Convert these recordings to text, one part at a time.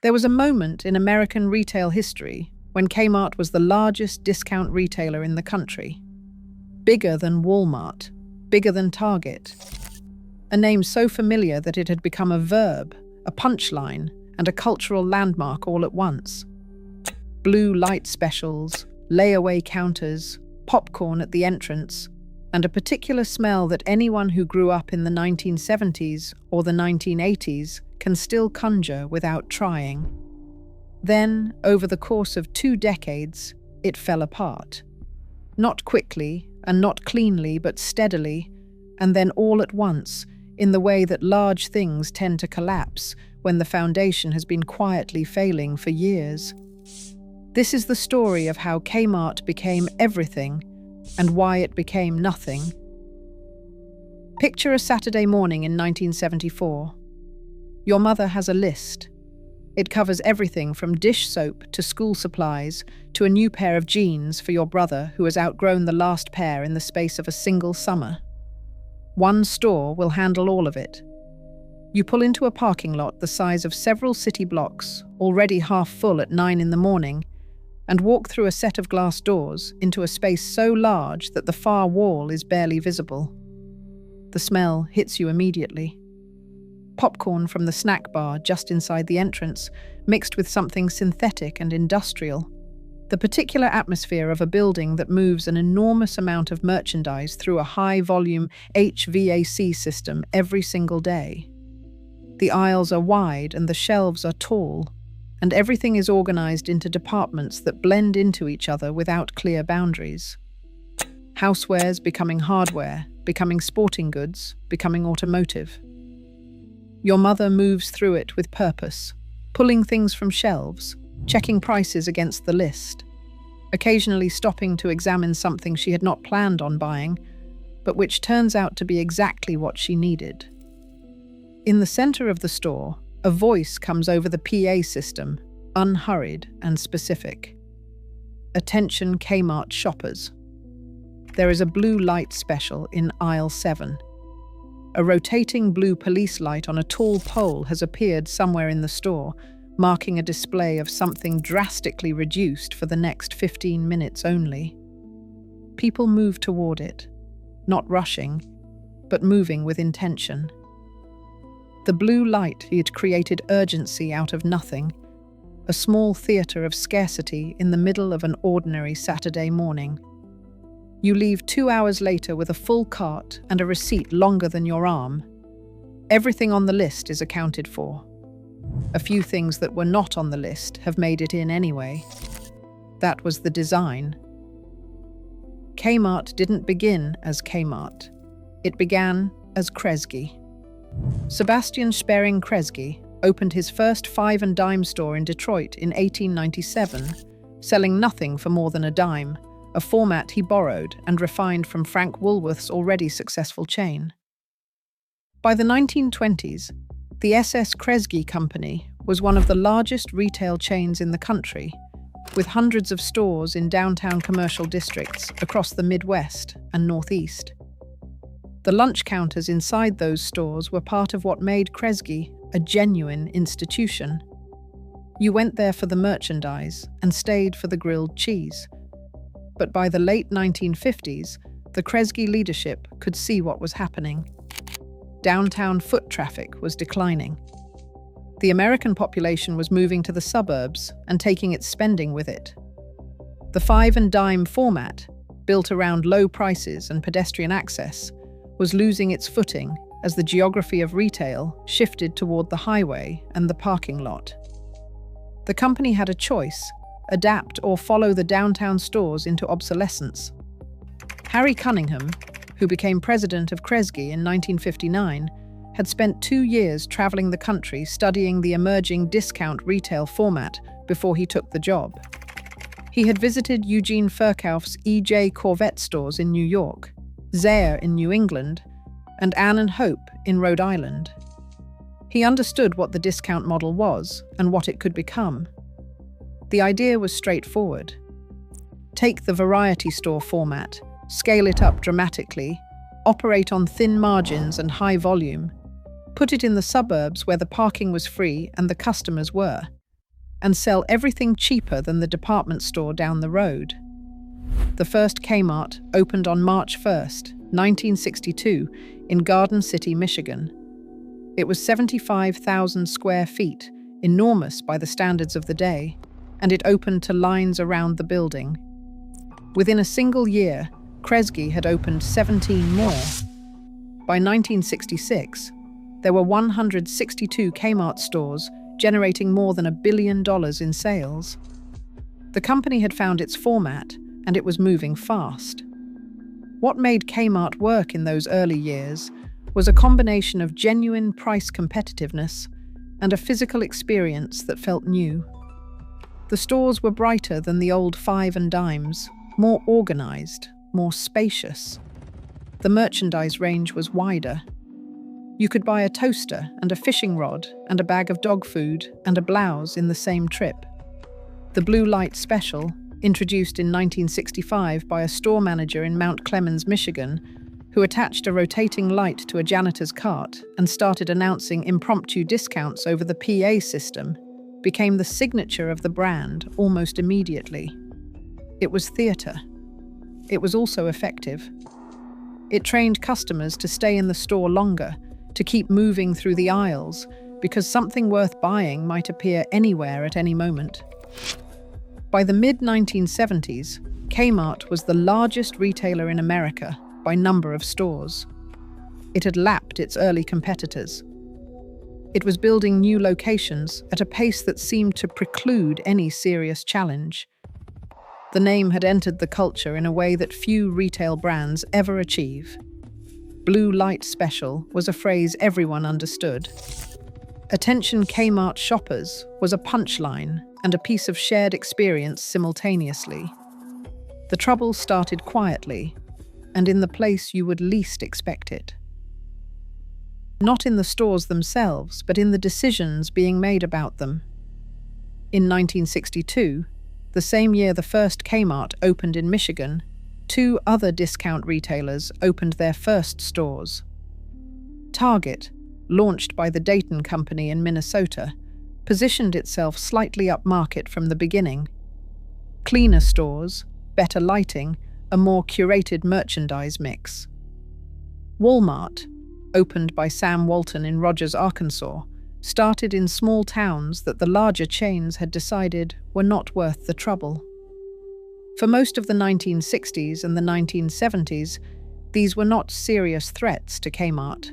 There was a moment in American retail history when Kmart was the largest discount retailer in the country. Bigger than Walmart, bigger than Target. A name so familiar that it had become a verb, a punchline, and a cultural landmark all at once. Blue light specials, layaway counters, popcorn at the entrance, and a particular smell that anyone who grew up in the 1970s or the 1980s can still conjure without trying. Then, over the course of 2 decades, it fell apart. Not quickly and not cleanly, but steadily, and then all at once, in the way that large things tend to collapse when the foundation has been quietly failing for years. This is the story of how Kmart became everything and why it became nothing. Picture a Saturday morning in 1974. Your mother has a list. It covers everything from dish soap to school supplies to a new pair of jeans for your brother who has outgrown the last pair in the space of a single summer. One store will handle all of it. You pull into a parking lot the size of several city blocks, already half full at 9 in the morning, and walk through a set of glass doors into a space so large that the far wall is barely visible. The smell hits you immediately. Popcorn from the snack bar just inside the entrance, mixed with something synthetic and industrial. The particular atmosphere of a building that moves an enormous amount of merchandise through a high-volume HVAC system every single day. The aisles are wide and the shelves are tall, and everything is organized into departments that blend into each other without clear boundaries. Housewares becoming hardware, becoming sporting goods, becoming automotive. Your mother moves through it with purpose, pulling things from shelves, checking prices against the list, occasionally stopping to examine something she had not planned on buying, but which turns out to be exactly what she needed. In the center of the store, a voice comes over the PA system, unhurried and specific. Attention Kmart shoppers. There is a blue light special in aisle 7. A rotating blue police light on a tall pole has appeared somewhere in the store, marking a display of something drastically reduced for the next 15 minutes only. People move toward it, not rushing, but moving with intention. The blue light had created urgency out of nothing, a small theatre of scarcity in the middle of an ordinary Saturday morning. You leave 2 hours later with a full cart and a receipt longer than your arm. Everything on the list is accounted for. A few things that were not on the list have made it in anyway. That was the design. Kmart didn't begin as Kmart. It began as Kresge. Sebastian Sparing Kresge opened his first 5 and dime store in Detroit in 1897, selling nothing for more than a dime, a format he borrowed and refined from Frank Woolworth's already successful chain. By the 1920s, the SS Kresge Company was one of the largest retail chains in the country, with hundreds of stores in downtown commercial districts across the Midwest and Northeast. The lunch counters inside those stores were part of what made Kresge a genuine institution. You went there for the merchandise and stayed for the grilled cheese. But by the late 1950s, the Kresge leadership could see what was happening. Downtown foot traffic was declining. The American population was moving to the suburbs and taking its spending with it. The 5 and dime format, built around low prices and pedestrian access, was losing its footing as the geography of retail shifted toward the highway and the parking lot. The company had a choice: adapt or follow the downtown stores into obsolescence. Harry Cunningham, who became president of Kresge in 1959, had spent 2 years traveling the country studying the emerging discount retail format before he took the job. He had visited Eugene Furkauf's E.J. Corvette stores in New York, Zayre in New England, and Ann and Hope in Rhode Island. He understood what the discount model was and what it could become. The idea was straightforward. Take the variety store format, scale it up dramatically, operate on thin margins and high volume, put it in the suburbs where the parking was free and the customers were, and sell everything cheaper than the department store down the road. The first Kmart opened on March 1st, 1962, in Garden City, Michigan. It was 75,000 square feet, enormous by the standards of the day, and it opened to lines around the building. Within a single year, Kresge had opened 17 more. By 1966, there were 162 Kmart stores, generating more than $1 billion in sales. The company had found its format, and it was moving fast. What made Kmart work in those early years was a combination of genuine price competitiveness and a physical experience that felt new. The stores were brighter than the old five and dimes, more organized, more spacious. The merchandise range was wider. You could buy a toaster and a fishing rod and a bag of dog food and a blouse in the same trip. The Blue Light Special, introduced in 1965 by a store manager in Mount Clemens, Michigan, who attached a rotating light to a janitor's cart and started announcing impromptu discounts over the PA system, became the signature of the brand almost immediately. It was theatre. It was also effective. It trained customers to stay in the store longer, to keep moving through the aisles, because something worth buying might appear anywhere at any moment. By the mid-1970s, Kmart was the largest retailer in America by number of stores. It had lapped its early competitors. It was building new locations at a pace that seemed to preclude any serious challenge. The name had entered the culture in a way that few retail brands ever achieve. Blue Light Special was a phrase everyone understood. Attention Kmart shoppers was a punchline and a piece of shared experience simultaneously. The trouble started quietly, and in the place you would least expect it. Not in the stores themselves, but in the decisions being made about them. In 1962, the same year the first Kmart opened in Michigan, 2 other discount retailers opened their first stores. Target, launched by the Dayton Company in Minnesota, positioned itself slightly upmarket from the beginning. Cleaner stores, better lighting, a more curated merchandise mix. Walmart, opened by Sam Walton in Rogers, Arkansas, started in small towns that the larger chains had decided were not worth the trouble. For most of the 1960s and the 1970s, these were not serious threats to Kmart.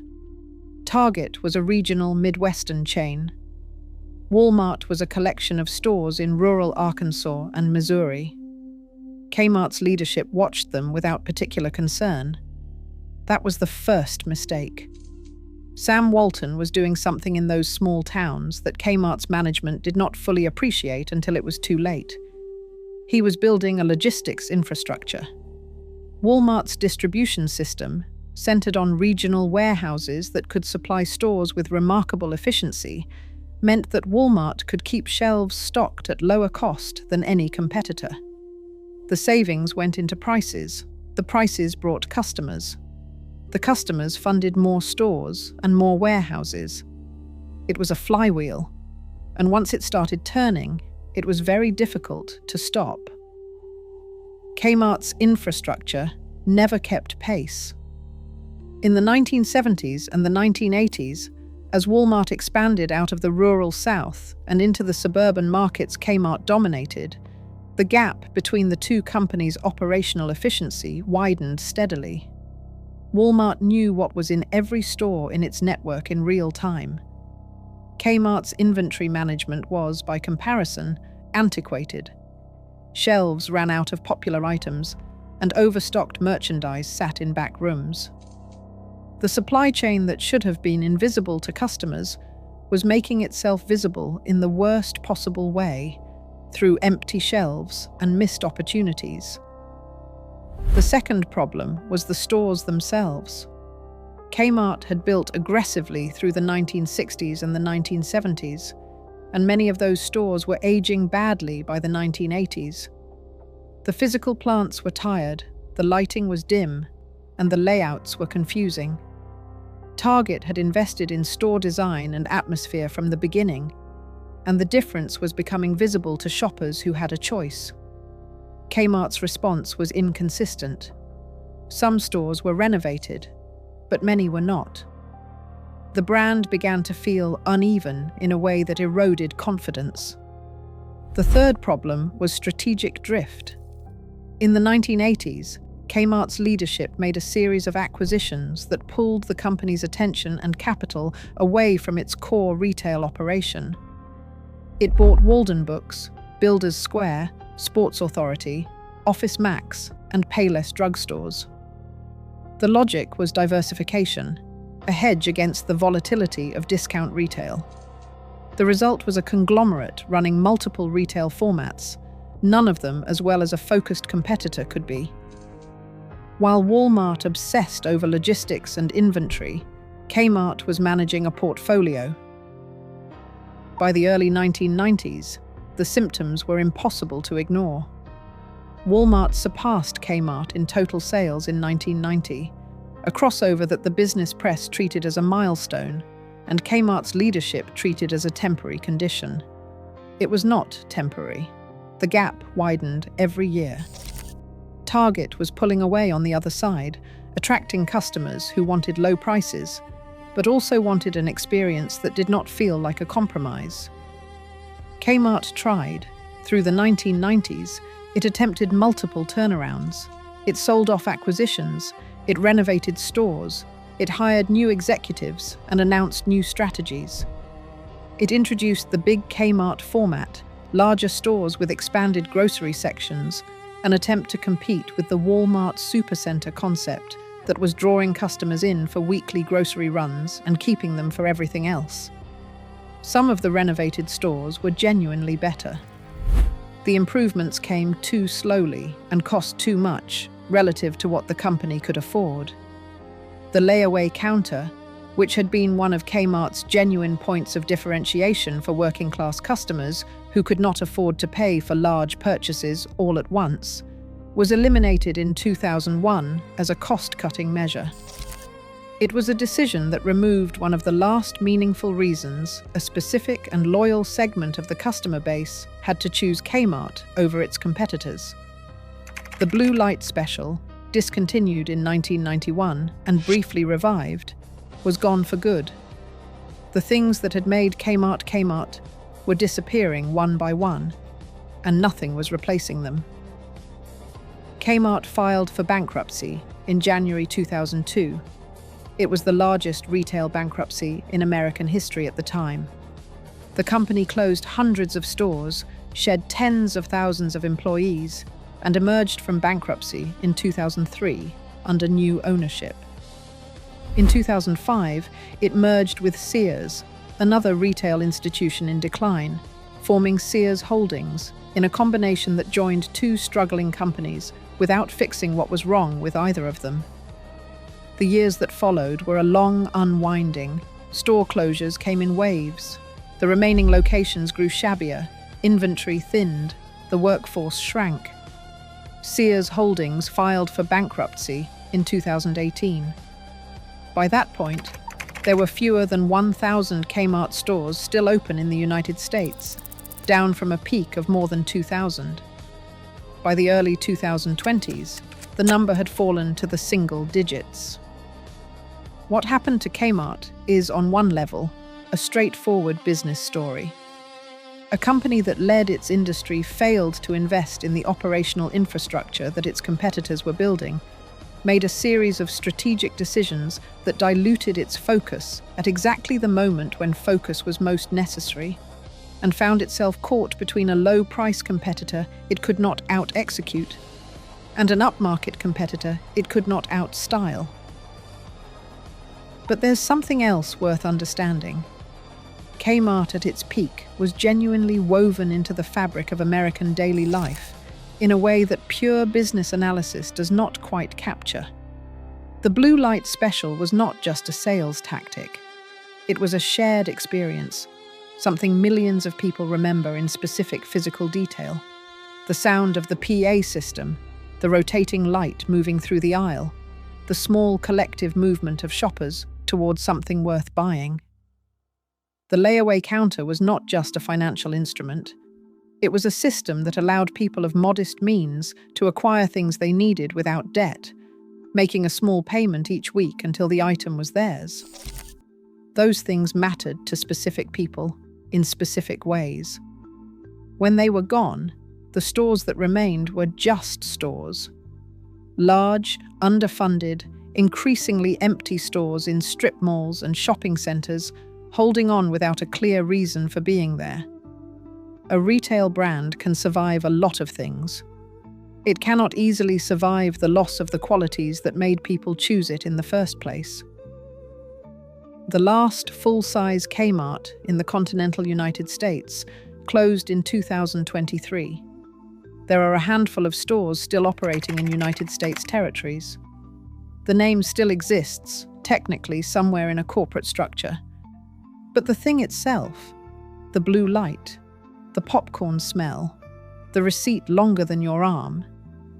Target was a regional Midwestern chain. Walmart was a collection of stores in rural Arkansas and Missouri. Kmart's leadership watched them without particular concern. That was the first mistake. Sam Walton was doing something in those small towns that Kmart's management did not fully appreciate until it was too late. He was building a logistics infrastructure. Walmart's distribution system, centered on regional warehouses that could supply stores with remarkable efficiency, meant that Walmart could keep shelves stocked at lower cost than any competitor. The savings went into prices. The prices brought customers. The customers funded more stores and more warehouses. It was a flywheel, and once it started turning, it was very difficult to stop. Kmart's infrastructure never kept pace. In the 1970s and the 1980s, as Walmart expanded out of the rural South and into the suburban markets Kmart dominated, the gap between the two companies' operational efficiency widened steadily. Walmart knew what was in every store in its network in real time. Kmart's inventory management was, by comparison, antiquated. Shelves ran out of popular items, and overstocked merchandise sat in back rooms. The supply chain that should have been invisible to customers was making itself visible in the worst possible way, through empty shelves and missed opportunities. The second problem was the stores themselves. Kmart had built aggressively through the 1960s and the 1970s, and many of those stores were aging badly by the 1980s. The physical plants were tired, the lighting was dim, and the layouts were confusing. Target had invested in store design and atmosphere from the beginning, and the difference was becoming visible to shoppers who had a choice. Kmart's response was inconsistent. Some stores were renovated, but many were not. The brand began to feel uneven in a way that eroded confidence. The third problem was strategic drift. In the 1980s, Kmart's leadership made a series of acquisitions that pulled the company's attention and capital away from its core retail operation. It bought Walden Books, Builders Square, Sports Authority, Office Max, and Payless drugstores. The logic was diversification, a hedge against the volatility of discount retail. The result was a conglomerate running multiple retail formats, none of them as well as a focused competitor could be. While Walmart obsessed over logistics and inventory, Kmart was managing a portfolio. By the early 1990s, the symptoms were impossible to ignore. Walmart surpassed Kmart in total sales in 1990, a crossover that the business press treated as a milestone and Kmart's leadership treated as a temporary condition. It was not temporary. The gap widened every year. Target was pulling away on the other side, attracting customers who wanted low prices, but also wanted an experience that did not feel like a compromise. Kmart tried. Through the 1990s, it attempted multiple turnarounds. It sold off acquisitions, it renovated stores, it hired new executives and announced new strategies. It introduced the big Kmart format, larger stores with expanded grocery sections, an attempt to compete with the Walmart supercenter concept that was drawing customers in for weekly grocery runs and keeping them for everything else. Some of the renovated stores were genuinely better. The improvements came too slowly and cost too much relative to what the company could afford. The layaway counter, which had been one of Kmart's genuine points of differentiation for working-class customers who could not afford to pay for large purchases all at once, was eliminated in 2001 as a cost-cutting measure. It was a decision that removed one of the last meaningful reasons a specific and loyal segment of the customer base had to choose Kmart over its competitors. The Blue Light Special, discontinued in 1991 and briefly revived, was gone for good. The things that had made Kmart Kmart were disappearing one by one, and nothing was replacing them. Kmart filed for bankruptcy in January 2002. It was the largest retail bankruptcy in American history at the time. The company closed hundreds of stores, shed tens of thousands of employees, and emerged from bankruptcy in 2003 under new ownership. In 2005, it merged with Sears, another retail institution in decline, forming Sears Holdings in a combination that joined two struggling companies without fixing what was wrong with either of them. The years that followed were a long unwinding. Store closures came in waves. The remaining locations grew shabbier, inventory thinned, the workforce shrank. Sears Holdings filed for bankruptcy in 2018. By that point, there were fewer than 1,000 Kmart stores still open in the United States, down from a peak of more than 2,000. By the early 2020s, the number had fallen to the single digits. What happened to Kmart is, on one level, a straightforward business story. A company that led its industry failed to invest in the operational infrastructure that its competitors were building, made a series of strategic decisions that diluted its focus at exactly the moment when focus was most necessary, and found itself caught between a low-price competitor it could not out-execute and an upmarket competitor it could not out-style. But there's something else worth understanding. Kmart at its peak was genuinely woven into the fabric of American daily life in a way that pure business analysis does not quite capture. The Blue Light Special was not just a sales tactic. It was a shared experience, something millions of people remember in specific physical detail. The sound of the PA system, the rotating light moving through the aisle, the small collective movement of shoppers towards something worth buying. The layaway counter was not just a financial instrument. It was a system that allowed people of modest means to acquire things they needed without debt, making a small payment each week until the item was theirs. Those things mattered to specific people in specific ways. When they were gone, the stores that remained were just stores. Large, underfunded, increasingly empty stores in strip malls and shopping centers, holding on without a clear reason for being there. A retail brand can survive a lot of things. It cannot easily survive the loss of the qualities that made people choose it in the first place. The last full-size Kmart in the continental United States closed in 2023. There are a handful of stores still operating in United States territories. The name still exists, technically somewhere in a corporate structure. But the thing itself, the blue light, the popcorn smell, the receipt longer than your arm,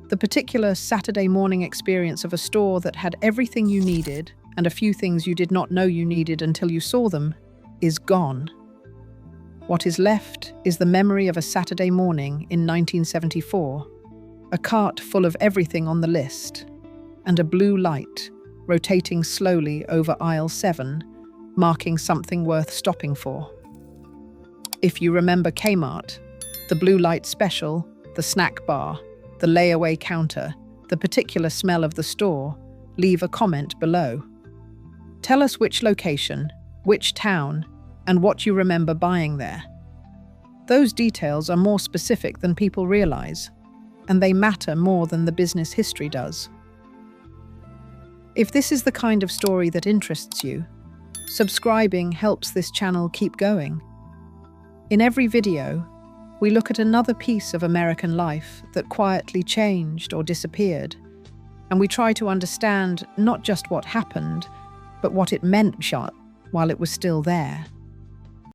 the particular Saturday morning experience of a store that had everything you needed and a few things you did not know you needed until you saw them, is gone. What is left is the memory of a Saturday morning in 1974, a cart full of everything on the list, and a blue light rotating slowly over aisle 7, marking something worth stopping for. If you remember Kmart, the blue light special, the snack bar, the layaway counter, the particular smell of the store, leave a comment below. Tell us which location, which town, and what you remember buying there. Those details are more specific than people realize, and they matter more than the business history does. If this is the kind of story that interests you, subscribing helps this channel keep going. In every video, we look at another piece of American life that quietly changed or disappeared, and we try to understand not just what happened, but what it meant while it was still there.